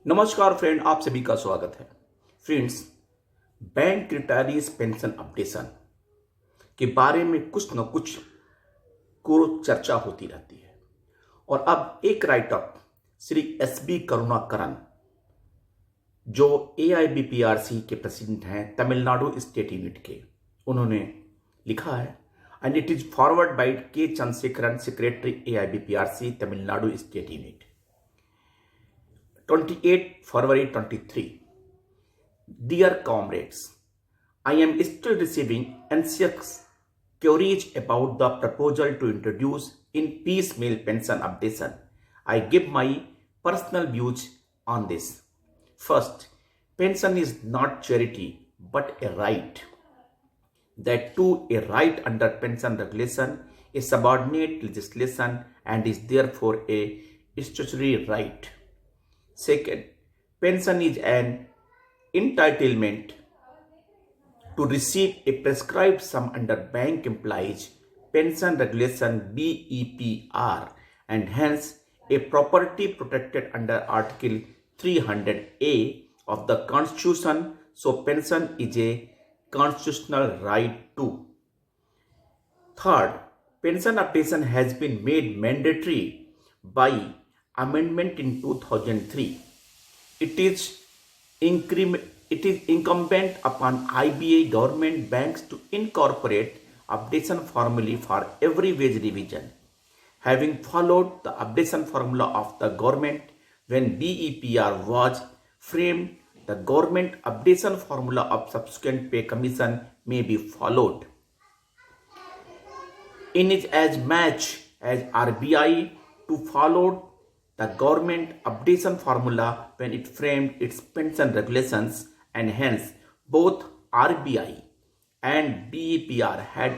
नमस्कार फ्रेंड, आप सभी का स्वागत है। Friends, bank retirees pension updation के बारे में कुछ न कुछ को चर्चा होती रहती है और अब एक राइटअप श्री SB करुणाकरन, जो AIBPRC के प्रेसिडेंट हैं तमिलनाडु स्टेट यूनिट के, उन्होंने लिखा है and it is forward by K Chandrasekaran, secretary AIBPRC Tamil Nadu state unit, 28 February 23. Dear comrades, I am still receiving anxious queries about the proposal to introduce in piecemeal pension updation. I give my personal views on this. First, pension is not charity but a right. That too, a right under pension regulation is subordinate legislation and is therefore a statutory right. Second, pension is an entitlement to receive a prescribed sum under bank employees pension regulation BEPR and hence a property protected under Article 300A of the Constitution. So pension is a constitutional right too. Third, pension updation has been made mandatory by amendment in 2003. It is incumbent upon RBI, government, banks to incorporate updation formulae for every wage revision. Having followed the updation formula of the government when BEPR was framed, the government updation formula of subsequent pay commission may be followed. In it as much as RBI to follow the government updation formula when it framed its pension regulations, and hence both RBI and BEPR had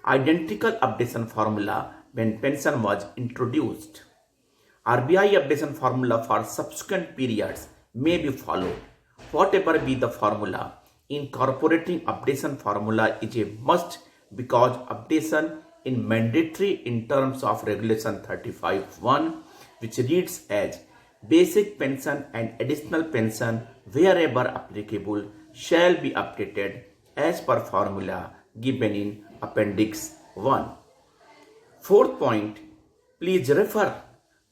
identical updation formula when pension was introduced. RBI updation formula for subsequent periods may be followed. Whatever be the formula, incorporating updation formula is a must because updation is mandatory in terms of Regulation 35(1), which reads as basic pension and additional pension wherever applicable shall be updated as per formula given in Appendix I. Fourth point, please refer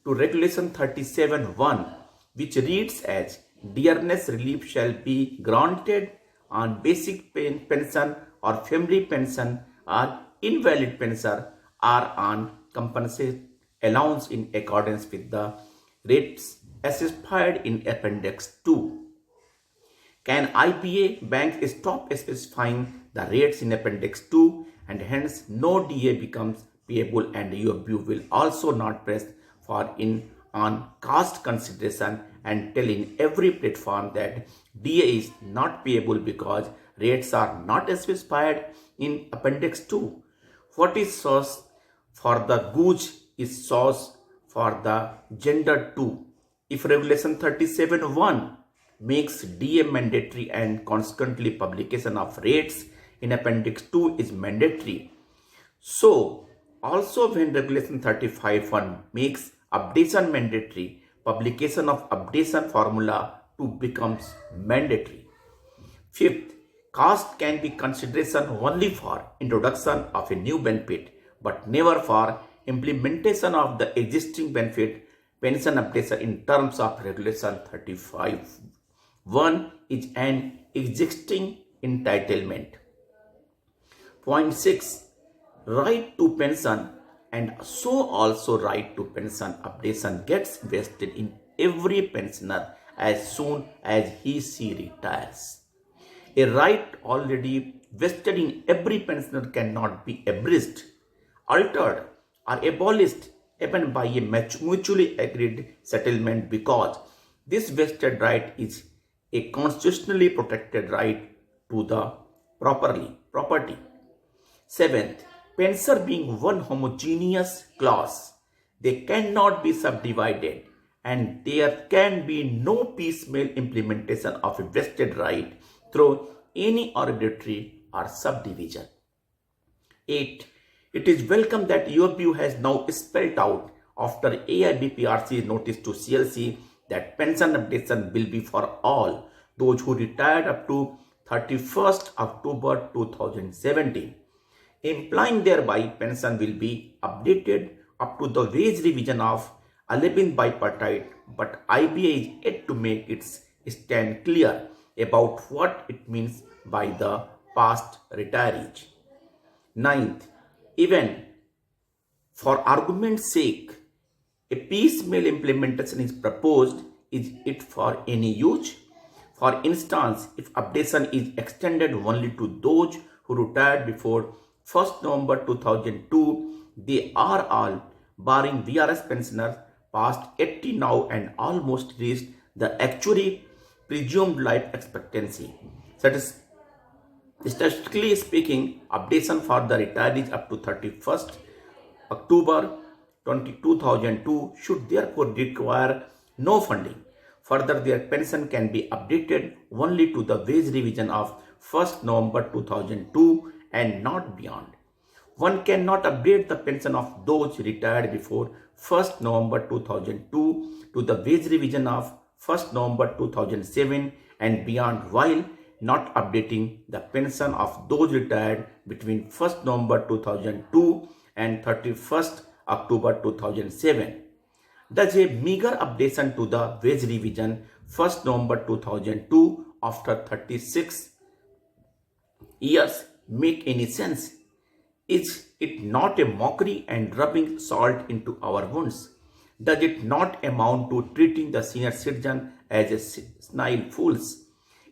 to Regulation 37(1), which reads as dearness relief shall be granted on basic pension or family pension or invalid pension or on compensation allowance in accordance with the rates specified in Appendix II. Can IPA bank stop specifying the rates in Appendix II and hence no DA becomes payable, and UFB will also not press for on cost consideration and tell in every platform that DA is not payable because rates are not specified in Appendix II. What is source for the goose is source for the gender too. If Regulation 37(1) makes DA mandatory and consequently publication of rates in Appendix II is mandatory, so also when Regulation 35(1) makes updation mandatory, publication of updation formula to becomes mandatory. Fifth, cost can be consideration only for introduction of a new benefit but never for implementation of the existing benefit. Pension updation in terms of Regulation 35(1) is an existing entitlement. Point 6. Right to pension and so also right to pension updation gets vested in every pensioner as soon as he/she retires. A right already vested in every pensioner cannot be abridged, altered or abolished even by a mutually agreed settlement because this vested right is a constitutionally protected right to the property. Seventh, pension being one homogeneous clause, they cannot be subdivided and there can be no piecemeal implementation of a vested right through any arbitrary or subdivision. 8. It is welcome that UFBU has now spelled out after AIBPRC notice to CLC that pension updation will be for all those who retired up to 31st October 2017, implying thereby pension will be updated up to the wage revision of 11th Bipartite, but IBA is yet to make its stand clear about what it means by the past retirees. Ninth, even for argument's sake, a piecemeal implementation is proposed. Is it for any use? For instance, if updation is extended only to those who retired before 1st November 2002, they are all, barring VRS pensioners, past 80 now and almost reached the actually presumed life expectancy. Statistically speaking, updation for the retirees up to 31st October 2002 should therefore require no funding. Further, their pension can be updated only to the wage revision of 1st November 2002 and not beyond. One cannot update the pension of those retired before 1st November 2002 to the wage revision of 1st November 2007 and beyond, while not updating the pension of those retired between 1st November 2002 and 31st October 2007. Does a meager updation to the wage revision 1st November 2002 after 36 years make any sense? Is it not a mockery and rubbing salt into our wounds? Does it not amount to treating the senior citizen as a senile fools?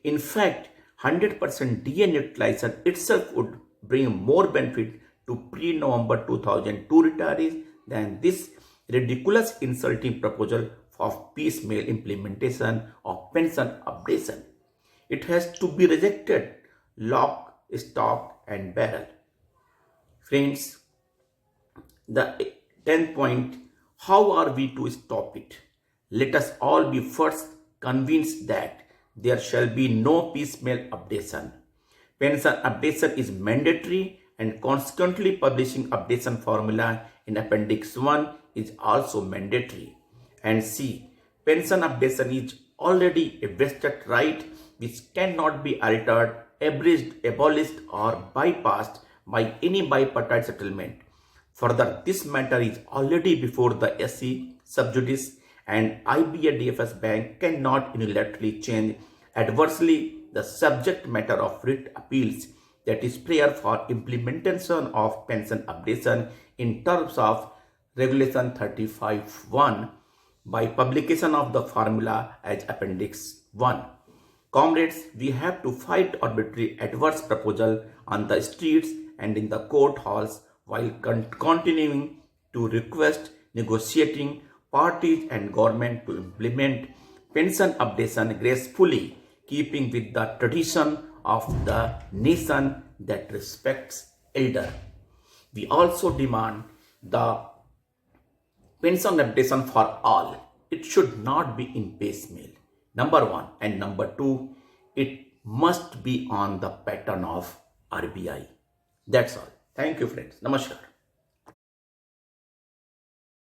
In fact, 100% DA utilization itself would bring more benefit to pre-November 2002 retirees than this ridiculous insulting proposal of piecemeal implementation of pension updation. It has to be rejected, lock, stock and barrel. Friends, the 10th point, how are we to stop it? Let us all be first convinced that there shall be no piecemeal updation. Pension updation is mandatory and consequently publishing updation formula in Appendix I is also mandatory. And C, pension updation is already a vested right which cannot be altered, abridged, abolished or bypassed by any bipartite settlement. Further, this matter is already before the SC, subjudice and IBA DFS Bank cannot unilaterally change adversely the subject matter of writ appeals, that is prayer for implementation of pension updation in terms of Regulation 35(1) by publication of the formula as Appendix I. Comrades, we have to fight arbitrary adverse proposal on the streets and in the court halls while continuing to request negotiating parties and government to implement pension updation gracefully, keeping with the tradition of the nation that respects elder. We also demand the pension updation for all. It should not be in piecemeal. Number one. And number two, it must be on the pattern of RBI. That's all. Thank you, friends. Namaskar.